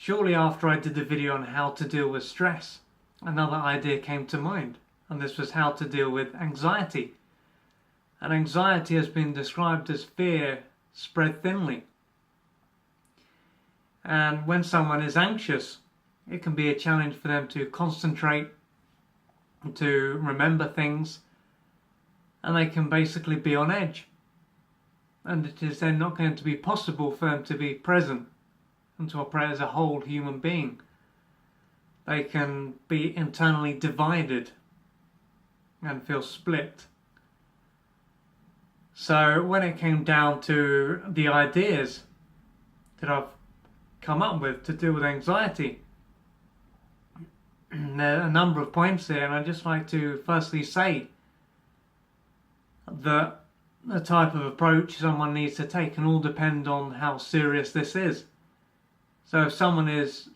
Shortly after I did the video on how to deal with stress, another idea came to mind, and this was how to deal with anxiety. And anxiety has been described as fear spread thinly. And when someone is anxious, it can be a challenge for them to concentrate, to remember things, and they can basically be on edge. And it is then not going to be possible for them to be present and to operate as a whole human being. They can be internally divided and feel split. So when it came down to the ideas that I've come up with to deal with anxiety, there are a number of points here, and I'd just like to firstly say that the type of approach someone needs to take can all depend on how serious this is. So if someone is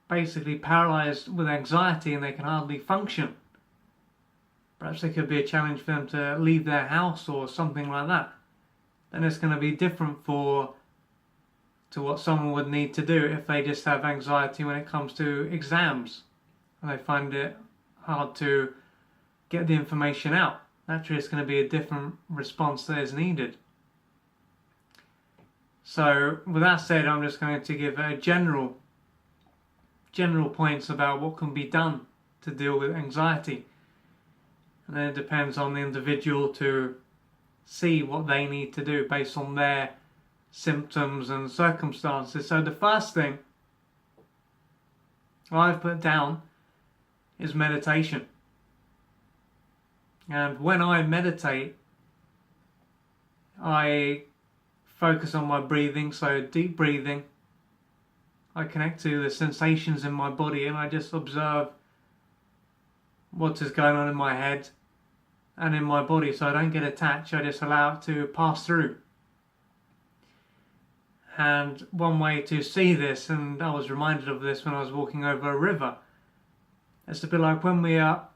basically paralysed with anxiety and they can hardly function, perhaps it could be a challenge for them to leave their house or something like that, then it's going to be different to what someone would need to do if they just have anxiety when it comes to exams and they find it hard to get the information out. Naturally, it's going to be a different response that is needed. So with that said, I'm just going to give a general points about what can be done to deal with anxiety. And then it depends on the individual to see what they need to do based on their symptoms and circumstances. So the first thing I've put down is meditation. And when I meditate, I focus on my breathing, so deep breathing. I connect to the sensations in my body and I just observe what is going on in my head and in my body, so I don't get attached. I just allow it to pass through. And one way to see this, and I was reminded of this when I was walking over a river, it's a bit like when we are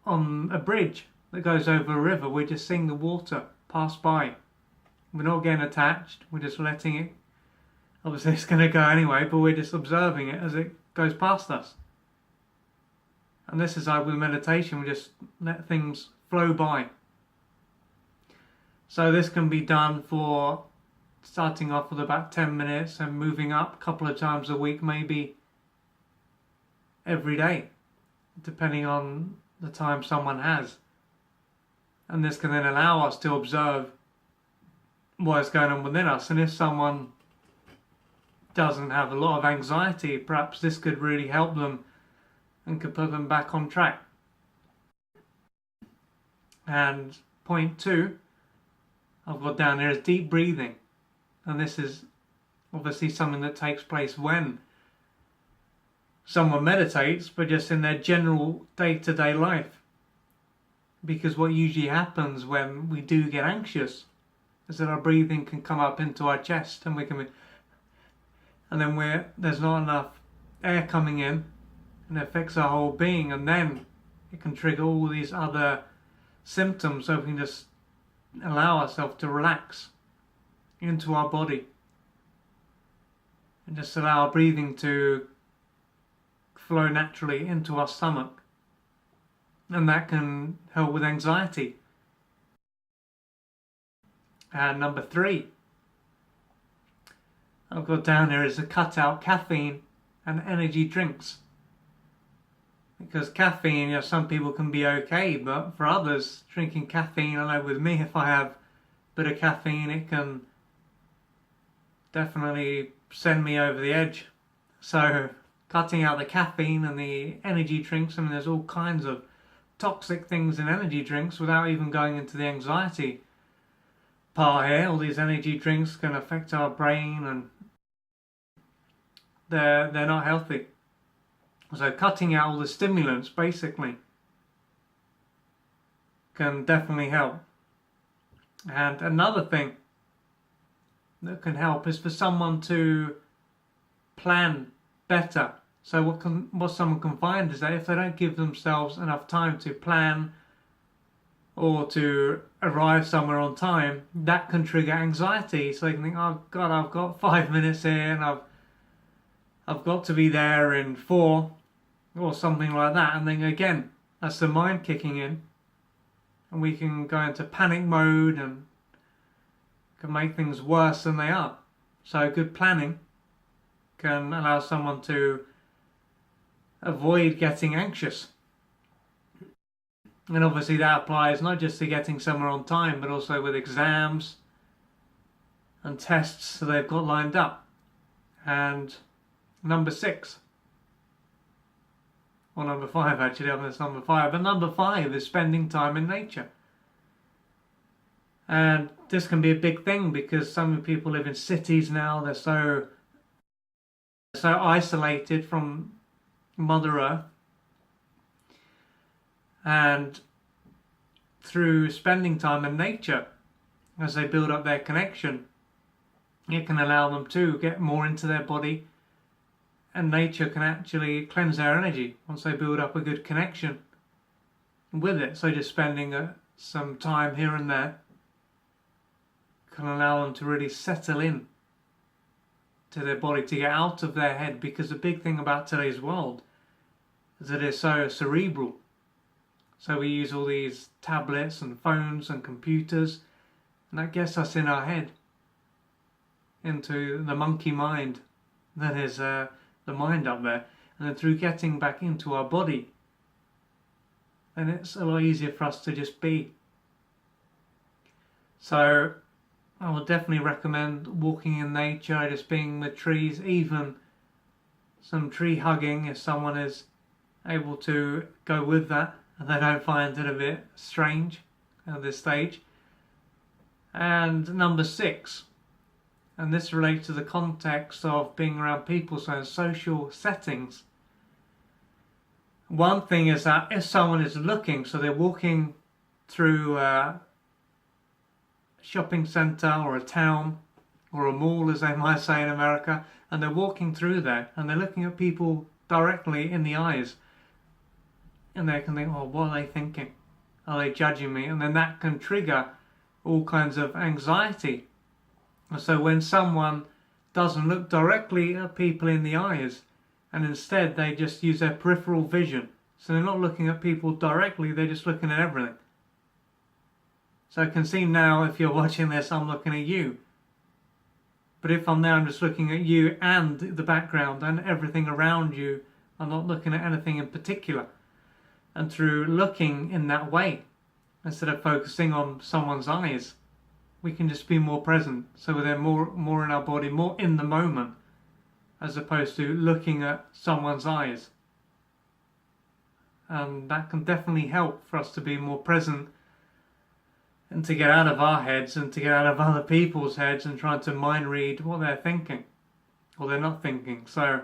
on a bridge that goes over a river, we're just seeing the water pass by. We're not getting attached, we're just letting it, obviously it's going to go anyway, but we're just observing it as it goes past us. And this is like with meditation, we just let things flow by. So this can be done for starting off with about 10 minutes and moving up a couple of times a week, maybe every day, depending on the time someone has. And this can then allow us to observe what is going on within us. And if someone doesn't have a lot of anxiety, perhaps this could really help them and could put them back on track. And point 2 I've got down here is deep breathing. And this is obviously something that takes place when someone meditates, but just in their general day-to-day life. Because what usually happens when we do get anxious is that our breathing can come up into our chest and then there's not enough air coming in and it affects our whole being, and then it can trigger all these other symptoms, so we can just allow ourselves to relax into our body and just allow our breathing to flow naturally into our stomach, and that can help with anxiety. And number 3 I've got down here is to cut out caffeine and energy drinks. Because caffeine, some people can be okay, but for others, drinking caffeine, I know with me, if I have a bit of caffeine, it can definitely send me over the edge. So cutting out the caffeine and the energy drinks, there's all kinds of toxic things in energy drinks without even going into the anxiety part here. All these energy drinks can affect our brain and they're not healthy. So cutting out all the stimulants basically can definitely help. And another thing that can help is for someone to plan better. So what someone can find is that if they don't give themselves enough time to plan or to arrive somewhere on time, that can trigger anxiety. So they can think, oh God, I've got 5 minutes here and I've I've got to be there in 4 or something like that. And then again, that's the mind kicking in. And we can go into panic mode and can make things worse than they are. So good planning can allow someone to avoid getting anxious. And obviously that applies not just to getting somewhere on time, but also with exams and tests that they've got lined up. And number 6, or number 5 actually, I think it's number 5, but number 5 is spending time in nature. And this can be a big thing because so many people live in cities now, they're so isolated from Mother Earth. And through spending time in nature, as they build up their connection, it can allow them to get more into their body, and nature can actually cleanse their energy once they build up a good connection with it. So just spending some time here and there can allow them to really settle in to their body, to get out of their head, because the big thing about today's world is that it's so cerebral. So we use all these tablets and phones and computers, and that gets us in our head, into the monkey mind that is the mind up there. And then through getting back into our body, then it's a lot easier for us to just be. So I would definitely recommend walking in nature, just being with trees, even some tree hugging if someone is able to go with that and they don't find it a bit strange at this stage. And number 6, and this relates to the context of being around people, so in social settings. One thing is that if someone is looking, so they're walking through a shopping centre or a town or a mall, as they might say in America, and they're walking through there and they're looking at people directly in the eyes, and they can think, oh, what are they thinking? Are they judging me? And then that can trigger all kinds of anxiety. So when someone doesn't look directly at people in the eyes, and instead they just use their peripheral vision, so they're not looking at people directly, they're just looking at everything. So I can see now, if you're watching this, I'm looking at you. But if I'm there, I'm just looking at you and the background and everything around you. I'm not looking at anything in particular. And through looking in that way, instead of focusing on someone's eyes, we can just be more present. So we're there more in our body, more in the moment, as opposed to looking at someone's eyes. And that can definitely help for us to be more present and to get out of our heads and to get out of other people's heads and trying to mind read what they're thinking or they're not thinking. So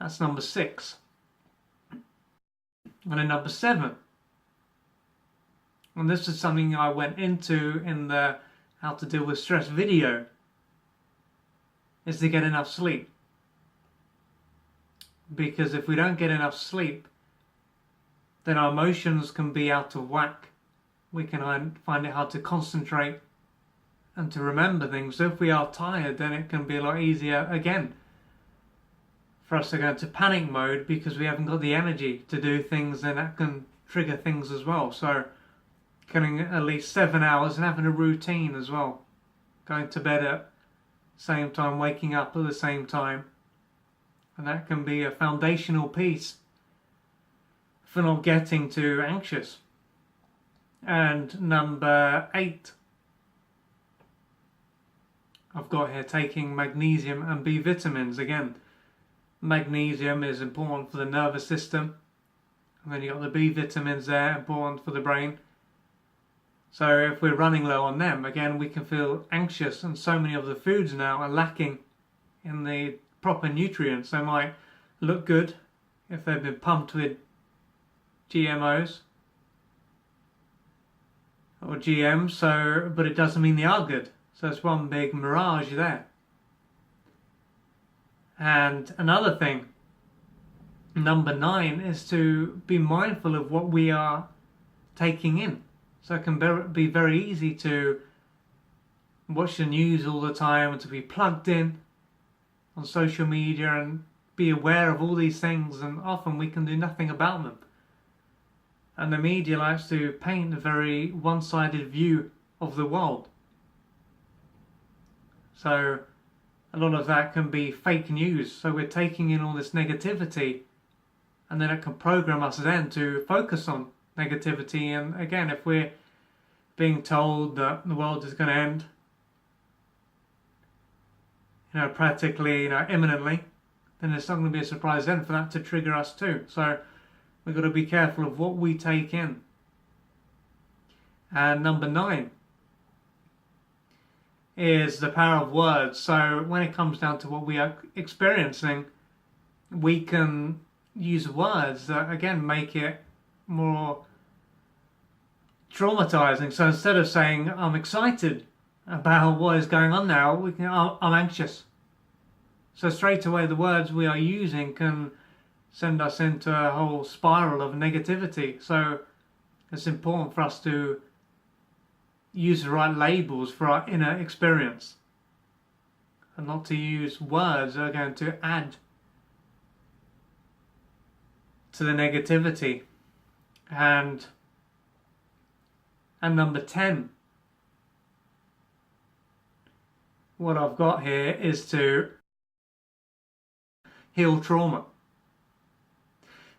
that's number 6. And then number 7, and this is something I went into in the How to Deal with Stress video, is to get enough sleep. Because if we don't get enough sleep, then our emotions can be out of whack. We can find it hard to concentrate and to remember things. So if we are tired, then it can be a lot easier again for us to go into panic mode because we haven't got the energy to do things, and that can trigger things as well. So getting at least 7 hours and having a routine as well. Going to bed at the same time, waking up at the same time. And that can be a foundational piece for not getting too anxious. And number 8, I've got here taking magnesium and B vitamins. Again, magnesium is important for the nervous system, and then you've got the B vitamins there, important for the brain. So if we're running low on them, again, we can feel anxious, and so many of the foods now are lacking in the proper nutrients. They might look good if they've been pumped with GMOs or GMs, but it doesn't mean they are good. So it's one big mirage there. And another thing, number 9, is to be mindful of what we are taking in. So it can be very easy to watch the news all the time and to be plugged in on social media and be aware of all these things, and often we can do nothing about them. And the media likes to paint a very one-sided view of the world. So a lot of that can be fake news. So we're taking in all this negativity, and then it can program us then to focus on negativity. And again, if we're being told that the world is going to end, practically, imminently, then it's not going to be a surprise then for that to trigger us too. So we've got to be careful of what we take in. And number 9 is the power of words. So when it comes down to what we are experiencing, we can use words that again make it more traumatizing. So instead of saying I'm excited about what is going on now, we can I'm anxious. So straight away the words we are using can send us into a whole spiral of negativity. So it's important for us to use the right labels for our inner experience, and not to use words that are going to add to the negativity. And number 10, what I've got here is to heal trauma.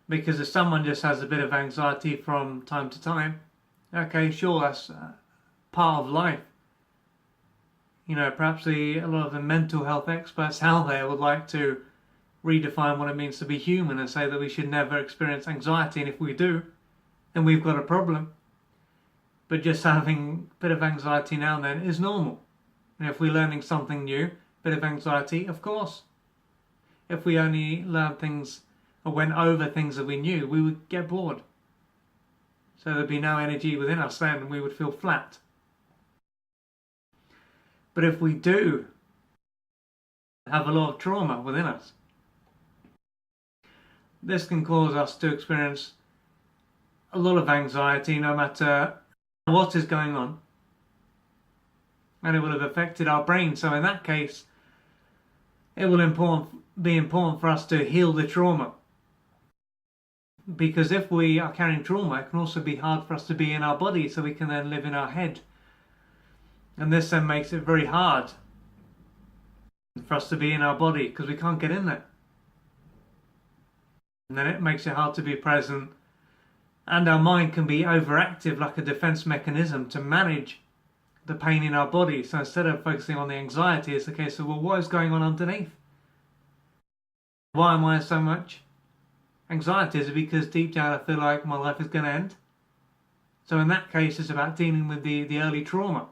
Because if someone just has a bit of anxiety from time to time, okay, sure, that's part of life. Perhaps a lot of the mental health experts out there would like to redefine what it means to be human and say that we should never experience anxiety, and if we do, then we've got a problem. But just having a bit of anxiety now and then is normal. And if we're learning something new, a bit of anxiety, of course. If we only learned things or went over things that we knew, we would get bored. So there'd be no energy within us then, and we would feel flat. But if we do have a lot of trauma within us, this can cause us to experience a lot of anxiety no matter what is going on, and it will have affected our brain. So in that case, it will be important for us to heal the trauma, because if we are carrying trauma, it can also be hard for us to be in our body, so we can then live in our head, and this then makes it very hard for us to be in our body because we can't get in there, and then it makes it hard to be present. And our mind can be overactive, like a defense mechanism to manage the pain in our body. So instead of focusing on the anxiety, it's a case of, well, what is going on underneath? Why am I so much anxiety? Is it because deep down I feel like my life is going to end? So in that case, it's about dealing with the early trauma.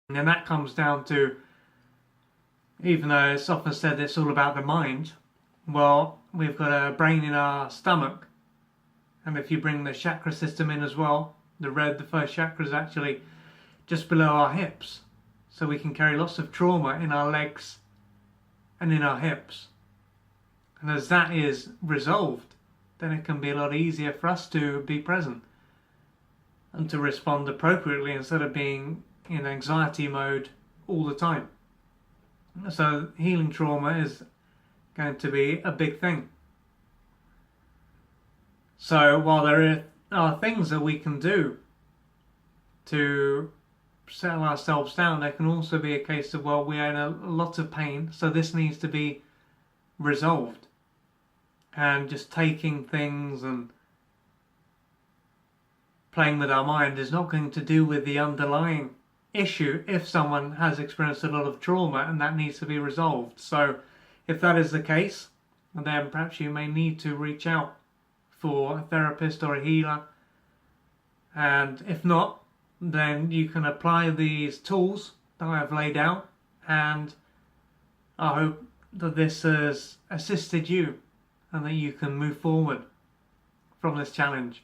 And then that comes down to, even though it's often said it's all about the mind, well, we've got a brain in our stomach. And if you bring the chakra system in as well, the first chakra is actually just below our hips. So we can carry lots of trauma in our legs and in our hips. And as that is resolved, then it can be a lot easier for us to be present and to respond appropriately instead of being in anxiety mode all the time. So healing trauma is going to be a big thing. So while there are things that we can do to settle ourselves down, there can also be a case of, well, we are in a lot of pain, so this needs to be resolved. And just taking things and playing with our mind is not going to do with the underlying issue if someone has experienced a lot of trauma and that needs to be resolved. So if that is the case, then perhaps you may need to reach out for a therapist or a healer. And if not, then you can apply these tools that I have laid out, and I hope that this has assisted you and that you can move forward from this challenge.